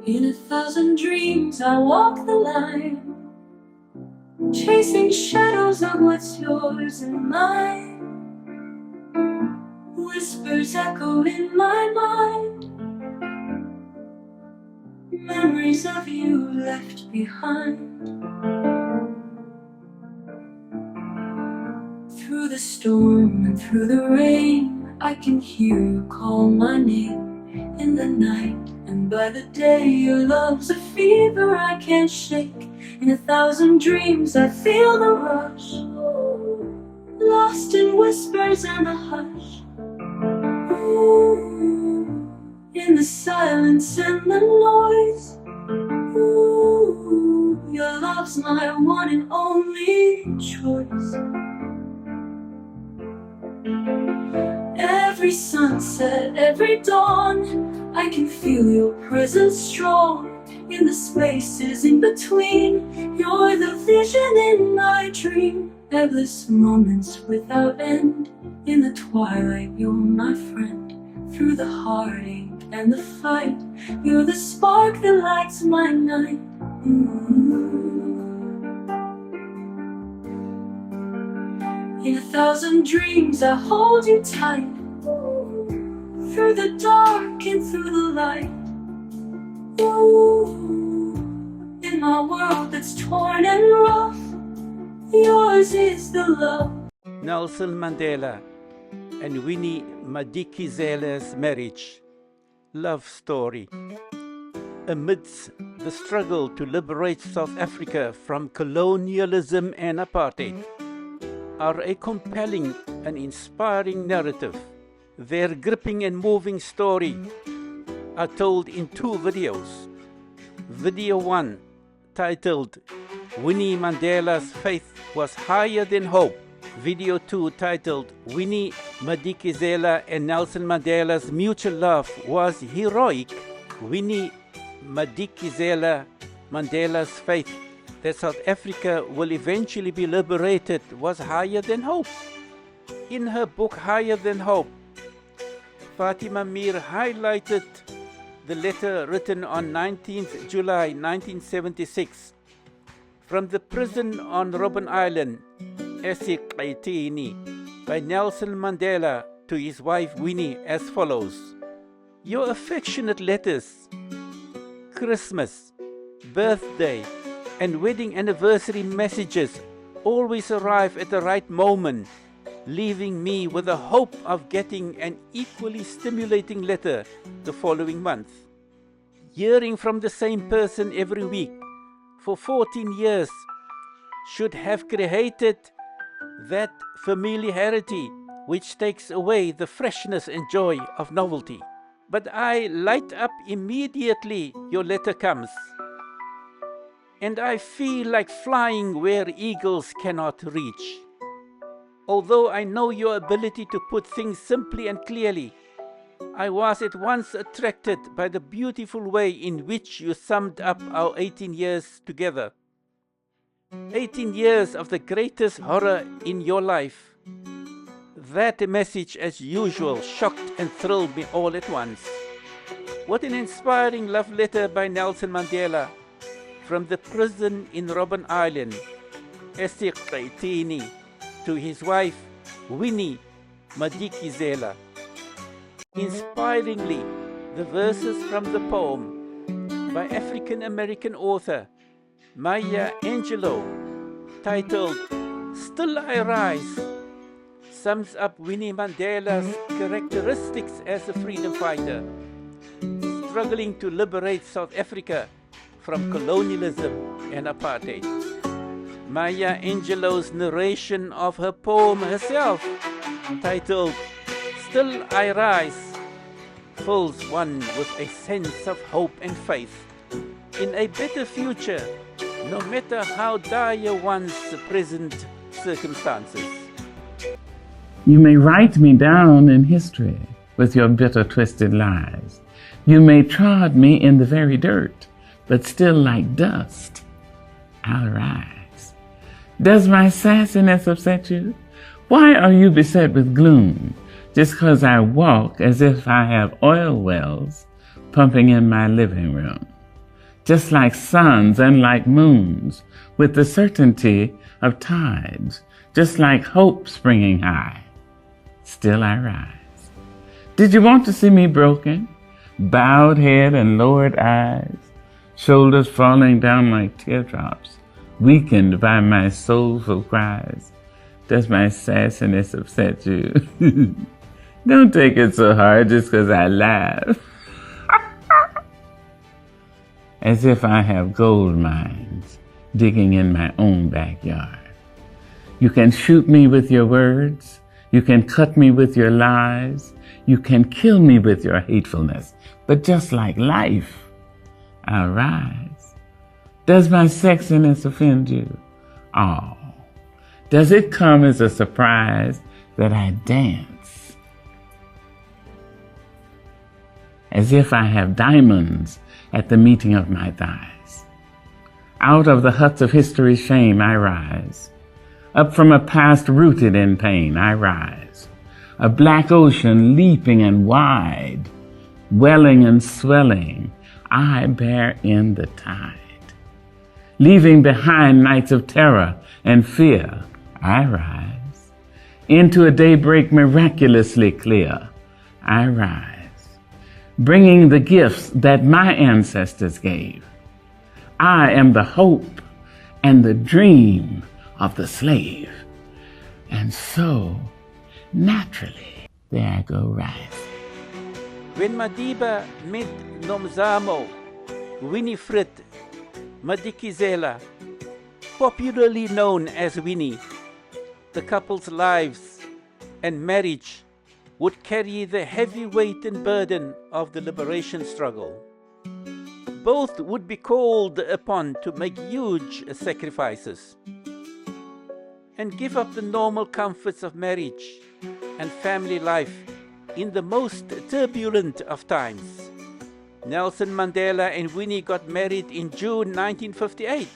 In 1,000 dreams I walk the line, chasing shadows of what's yours and mine. Whispers echo in my mind, memories of you left behind. Through the storm and through the rain, I can hear you call my name in the night. And by the day, your love's a fever I can't shake. In 1,000 dreams I feel the rush, lost in whispers and the hush. Ooh, in the silence and the noise. Ooh, your love's my one and only choice. Every sunset, every dawn, I can feel your presence strong. In the spaces in between, you're the vision in my dream. Endless moments without end. In the twilight, you're my friend. Through the heartache and the fight, you're the spark that lights my night. In 1,000 dreams I hold you tight, through the dark and through the light. Ooh, in my world that's torn and rough, yours is the love. Nelson Mandela and Winnie Madikizela's marriage, love story. Amidst the struggle to liberate South Africa from colonialism and apartheid, are a compelling and inspiring narrative. Their gripping and moving story are told in 2 videos. Video 1, titled Winnie Mandela's Faith Was Higher Than Hope. Video 2, titled Winnie Madikizela and Nelson Mandela's Mutual Love Was Heroic. Winnie Madikizela Mandela's faith that South Africa will eventually be liberated was higher than hope. In her book Higher Than Hope, Fatima Meer highlighted the letter written on 19th July 1976 from the prison on Robben Island, Eseqaithini, by Nelson Mandela to his wife Winnie as follows. Your affectionate letters, Christmas, birthday, and wedding anniversary messages always arrive at the right moment, leaving me with the hope of getting an equally stimulating letter the following month. Hearing from the same person every week for 14 years should have created that familiarity which takes away the freshness and joy of novelty. But I light up immediately your letter comes, and I feel like flying where eagles cannot reach. Although I know your ability to put things simply and clearly, I was at once attracted by the beautiful way in which you summed up our 18 years together. 18 years of the greatest horror in your life. That message, as usual, shocked and thrilled me all at once. What an inspiring love letter by Nelson Mandela from the prison in Robben Island, Eseqaithini, to his wife Winnie Madikizela. Inspiringly, the verses from the poem by African-American author Maya Angelou, titled Still I Rise, sums up Winnie Mandela's characteristics as a freedom fighter, struggling to liberate South Africa from colonialism and apartheid. Maya Angelou's narration of her poem herself, titled Still I Rise, fills one with a sense of hope and faith in a better future, no matter how dire one's present circumstances. You may write me down in history with your bitter, twisted lies. You may trod me in the very dirt, but still like dust, I'll rise. Does my sassiness upset you? Why are you beset with gloom just because I walk as if I have oil wells pumping in my living room? just like suns and like moons, with the certainty of tides, just like hope springing high. Still I rise. Did you want to see me broken? Bowed head and lowered eyes, shoulders falling down like teardrops, weakened by my soulful cries. Does my sassiness upset you? Don't take it so hard just 'cause I laugh. As if I have gold mines digging in my own backyard. You can shoot me with your words. You can cut me with your lies. You can kill me with your hatefulness. But just like life, I'll rise. Does my sexiness offend you? Oh, does it come as a surprise that I dance? As if I have diamonds at the meeting of my thighs. Out of the huts of history's shame I rise. Up from a past rooted in pain I rise. A black ocean leaping and wide, welling and swelling, I bear in the tide. Leaving behind nights of terror and fear, I rise. Into a daybreak miraculously clear, I rise. Bringing the gifts that my ancestors gave. I am the hope and the dream of the slave. And so, naturally, there I go rising. When Madiba met Nomzamo, Winifred Madikizela, popularly known as Winnie, the couple's lives and marriage would carry the heavy weight and burden of the liberation struggle. Both would be called upon to make huge sacrifices and give up the normal comforts of marriage and family life in the most turbulent of times. Nelson Mandela and Winnie got married in June 1958.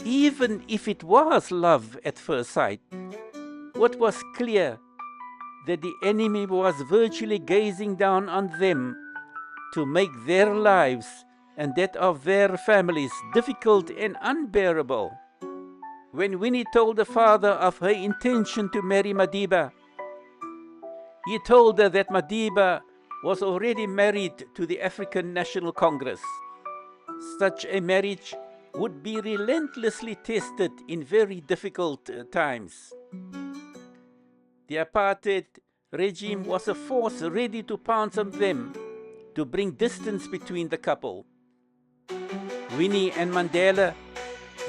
Even if it was love at first sight, what was clear that the enemy was virtually gazing down on them to make their lives and that of their families difficult and unbearable. When Winnie told the father of her intention to marry Madiba, he told her that Madiba was already married to the African National Congress. Such a marriage would be relentlessly tested in very difficult times. The apartheid regime was a force ready to pounce on them to bring distance between the couple. Winnie and Mandela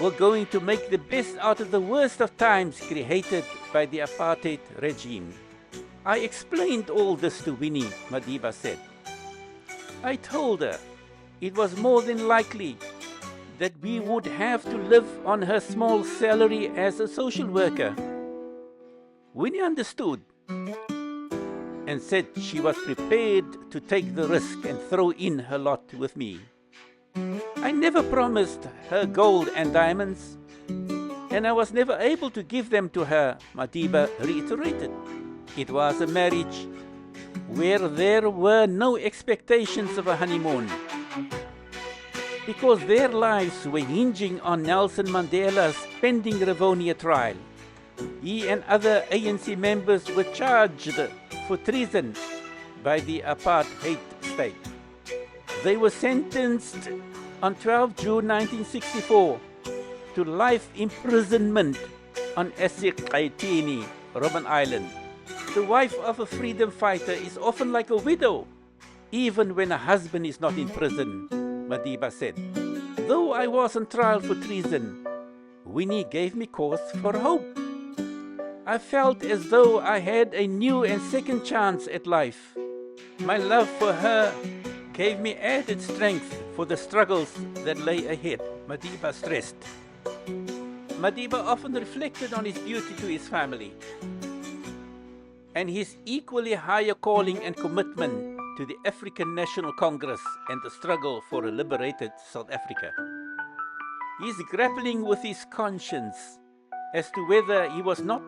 were going to make the best out of the worst of times created by the apartheid regime. I explained all this to Winnie, Madiba said. I told her it was more than likely that we would have to live on her small salary as a social worker. Winnie understood and said she was prepared to take the risk and throw in her lot with me. I never promised her gold and diamonds, and I was never able to give them to her, Madiba reiterated. It was a marriage where there were no expectations of a honeymoon, because their lives were hinging on Nelson Mandela's pending Rivonia trial. He and other ANC members were charged for treason by the apartheid state. They were sentenced on 12 June 1964 to life imprisonment on Esikhaitini, Robben Island. The wife of a freedom fighter is often like a widow, even when a husband is not in prison, Madiba said. Though I was on trial for treason, Winnie gave me cause for hope. I felt as though I had a new and second chance at life. My love for her gave me added strength for the struggles that lay ahead, Madiba stressed. Madiba often reflected on his duty to his family and his equally higher calling and commitment to the African National Congress and the struggle for a liberated South Africa. He is grappling with his conscience as to whether he was not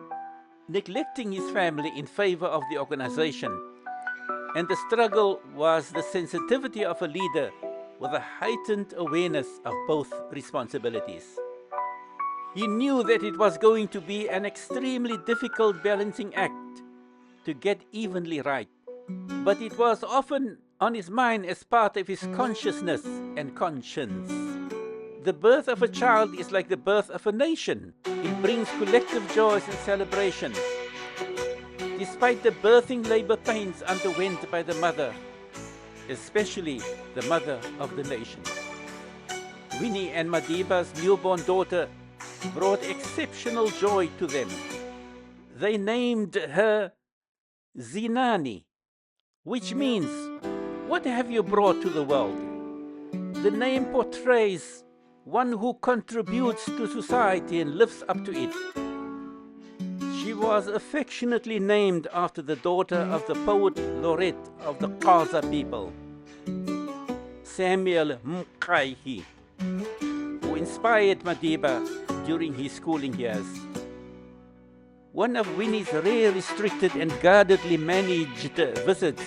neglecting his family in favor of the organization, and the struggle was the sensitivity of a leader with a heightened awareness of both responsibilities. He knew that it was going to be an extremely difficult balancing act to get evenly right, but it was often on his mind as part of his consciousness and conscience. The birth of a child is like the birth of a nation. It brings collective joys and celebration. Despite the birthing labor pains underwent by the mother, especially the mother of the nation, Winnie and Madiba's newborn daughter brought exceptional joy to them. They named her Zinani, which means, "What have you brought to the world?" The name portrays one who contributes to society and lives up to it. She was affectionately named after the daughter of the poet laureate of the Xhosa people, Samuel Mqaihi, who inspired Madiba during his schooling years. One of Winnie's rare restricted and guardedly managed visits,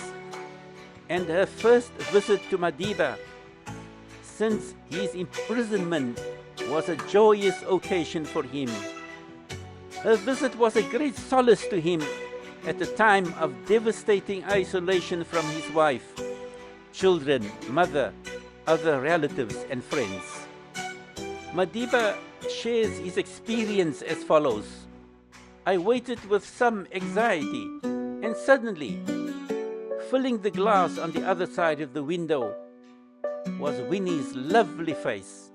and her first visit to Madiba since his imprisonment, was a joyous occasion for him. Her visit was a great solace to him at a time of devastating isolation from his wife, children, mother, other relatives and friends. Madiba shares his experience as follows. "I waited with some anxiety, and suddenly, filling the glass on the other side of the window, was Winnie's lovely face.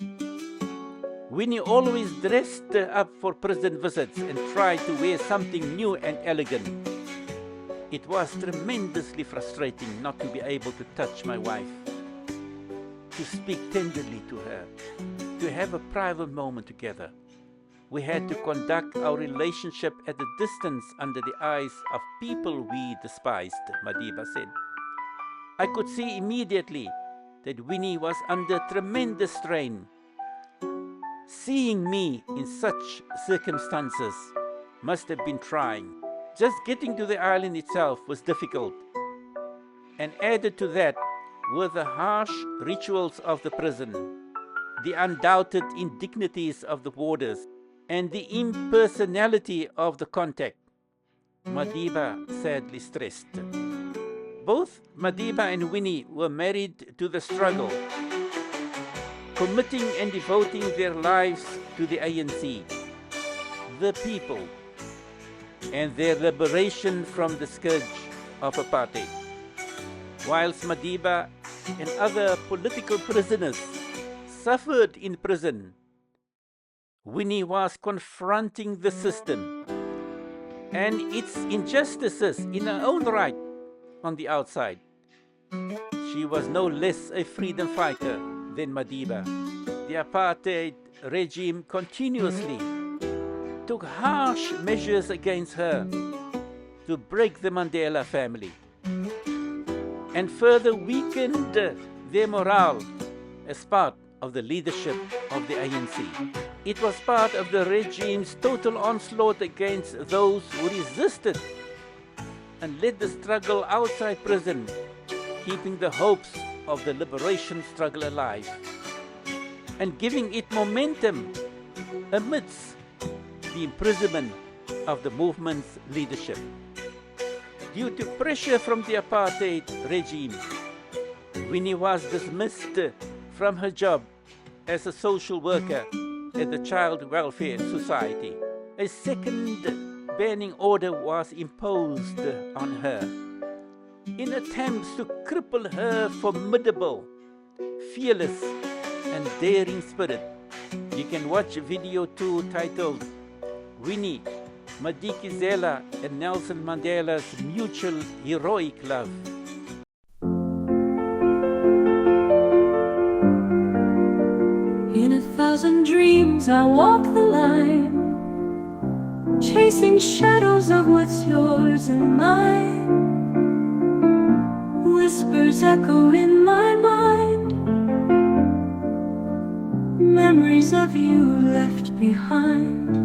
Winnie always dressed up for prison visits and tried to wear something new and elegant. It was tremendously frustrating not to be able to touch my wife, to speak tenderly to her, to have a private moment together. We had to conduct our relationship at a distance under the eyes of people we despised," Madiba said. "I could see immediately that Winnie was under tremendous strain. Seeing me in such circumstances must have been trying. Just getting to the island itself was difficult, and added to that were the harsh rituals of the prison, the undoubted indignities of the warders, and the impersonality of the contact," Madiba sadly stressed. Both Madiba and Winnie were married to the struggle, committing and devoting their lives to the ANC, the people, and their liberation from the scourge of apartheid. Whilst Madiba and other political prisoners suffered in prison, Winnie was confronting the system and its injustices in her own right on the outside. She was no less a freedom fighter than Madiba. The apartheid regime continuously took harsh measures against her to break the Mandela family and further weakened their morale as part of the leadership of the ANC. It was part of the regime's total onslaught against those who resisted and led the struggle outside prison, keeping the hopes of the liberation struggle alive and giving it momentum amidst the imprisonment of the movement's leadership. Due to pressure from the apartheid regime, Winnie was dismissed from her job as a social worker at the Child Welfare Society. A second banning order was imposed on her in attempts to cripple her formidable, fearless and daring spirit. You can watch video 2 titled Winnie, Madikizela and Nelson Mandela's Mutual Heroic Love. In 1,000 dreams I walk the line, chasing shadows of what's yours and mine. Whispers echo in my mind, memories of you left behind.